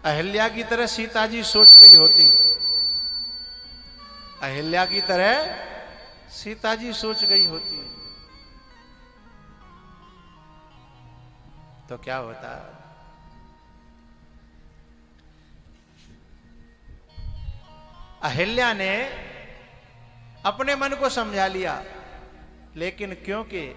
अहिल्या की तरह सीता जी सोच गई होती, अहिल्या की तरह सीता जी सोच गई होती तो क्या होता। अहिल्या ने अपने मन को समझा लिया, लेकिन क्योंकि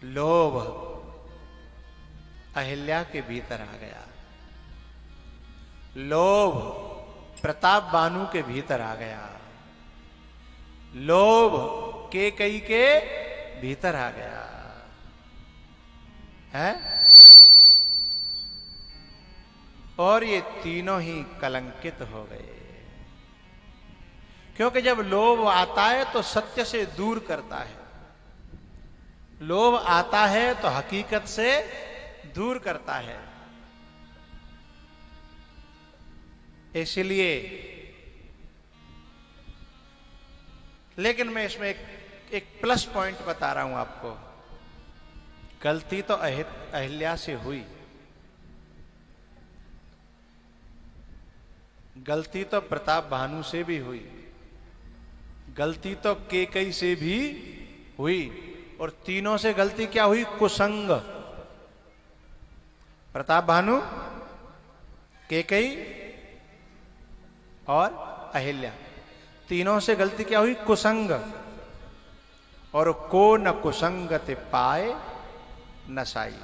लोभ अहिल्या के भीतर आ गया, लोभ प्रताप बानु के भीतर आ गया, लोभ कैकेयी के भीतर आ गया है। और ये तीनों ही कलंकित हो गए, क्योंकि जब लोभ आता है तो सत्य से दूर करता है, लोभ आता है तो हकीकत से दूर करता है। इसलिए लेकिन मैं इसमें एक प्लस पॉइंट बता रहा हूं आपको। गलती तो अहिल्या से हुई, गलती तो प्रताप भानु से भी हुई, गलती तो कैकेयी से भी हुई, और तीनों से गलती क्या हुई? कुसंग। प्रताप भानु, कैकेयी और अहिल्या, तीनों से गलती क्या हुई? कुसंग। और को न कुसंगत पाए नसाई।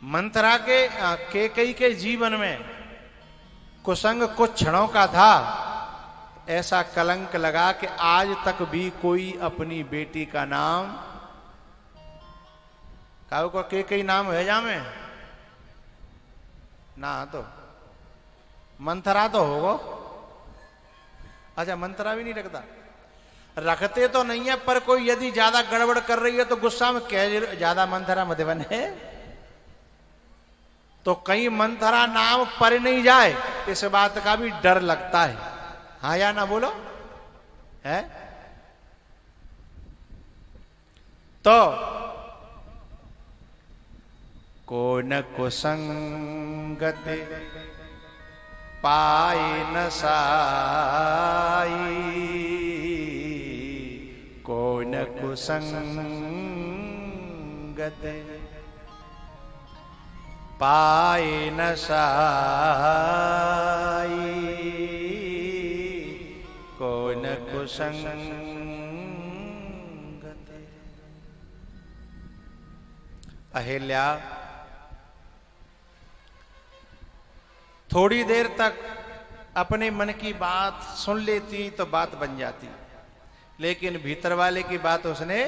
मंथरा के कैकेयी के जीवन में कुसंग कुछ क्षणों का था, ऐसा कलंक लगा कि आज तक भी कोई अपनी बेटी का नाम, काऊ को कैकेयी नाम है जा में ना, तो मंथरा तो होगो। अच्छा, मंथरा भी नहीं रखता, रखते तो नहीं है, पर कोई यदि ज्यादा गड़बड़ कर रही है तो गुस्सा में कह ज्यादा मंथरा मत बने, तो कहीं मंथरा नाम पर नहीं जाए, इस बात का भी डर लगता है। हाँ या ना बोलो है। तो को न कुसंगत पाए न साई, को न कुसंगत पाए न साई, को न कुसंगत। अहिल्या थोड़ी देर तक अपने मन की बात सुन लेती तो बात बन जाती, लेकिन भीतर वाले की बात उसने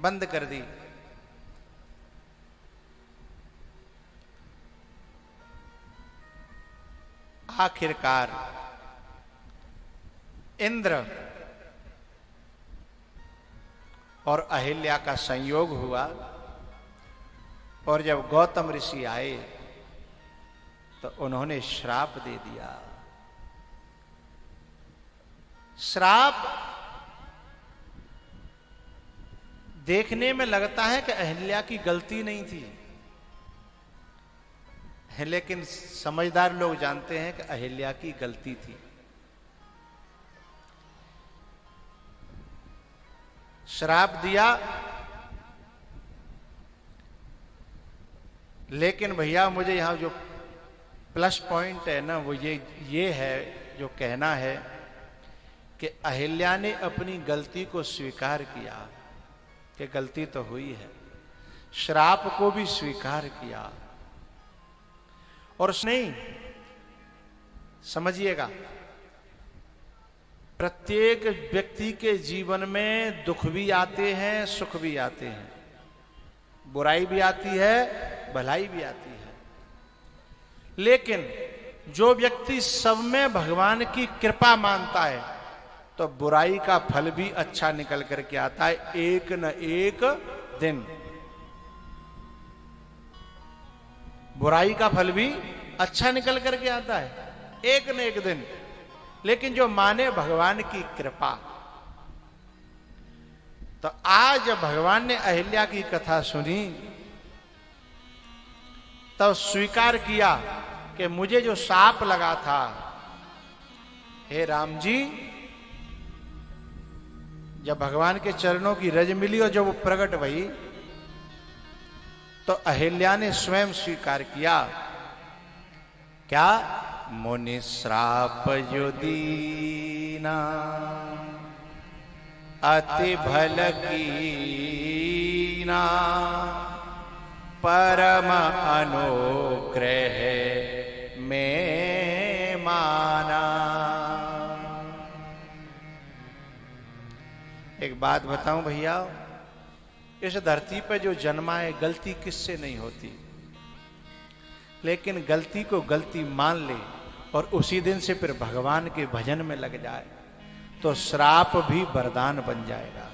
बंद कर दी। आखिरकार इंद्र और अहिल्या का संयोग हुआ, और जब गौतम ऋषि आए तो उन्होंने श्राप दे दिया। श्राप देखने में लगता है कि अहिल्या की गलती नहीं थी, लेकिन समझदार लोग जानते हैं कि अहिल्या की गलती थी। श्राप दिया, लेकिन भैया मुझे यहां जो प्लस पॉइंट है ना, वो ये है जो कहना है कि अहिल्या ने अपनी गलती को स्वीकार किया कि गलती तो हुई है, श्राप को भी स्वीकार किया। और नहीं समझिएगा, प्रत्येक व्यक्ति के जीवन में दुख भी आते हैं, सुख भी आते हैं, बुराई भी आती है, भलाई भी आती है। लेकिन जो व्यक्ति सब में भगवान की कृपा मानता है तो बुराई का फल भी अच्छा निकल करके आता है एक न एक दिन। बुराई का फल भी अच्छा निकल करके आता है एक न एक दिन। लेकिन जो माने भगवान की कृपा, तो आज जब भगवान ने अहिल्या की कथा सुनी तब स्वीकार किया कि मुझे जो शाप लगा था, हे राम जी, जब भगवान के चरणों की रज मिली और जब वो प्रकट हुई तो अहिल्या ने स्वयं स्वीकार किया। क्या? मुनि श्राप जो दीना अति भल कीना, परम अनुग्रह में माना। एक बात बताऊं भैया, इस धरती पर जो जन्मा है गलती किससे नहीं होती, लेकिन गलती को गलती मान ले और उसी दिन से फिर भगवान के भजन में लग जाए तो श्राप भी वरदान बन जाएगा।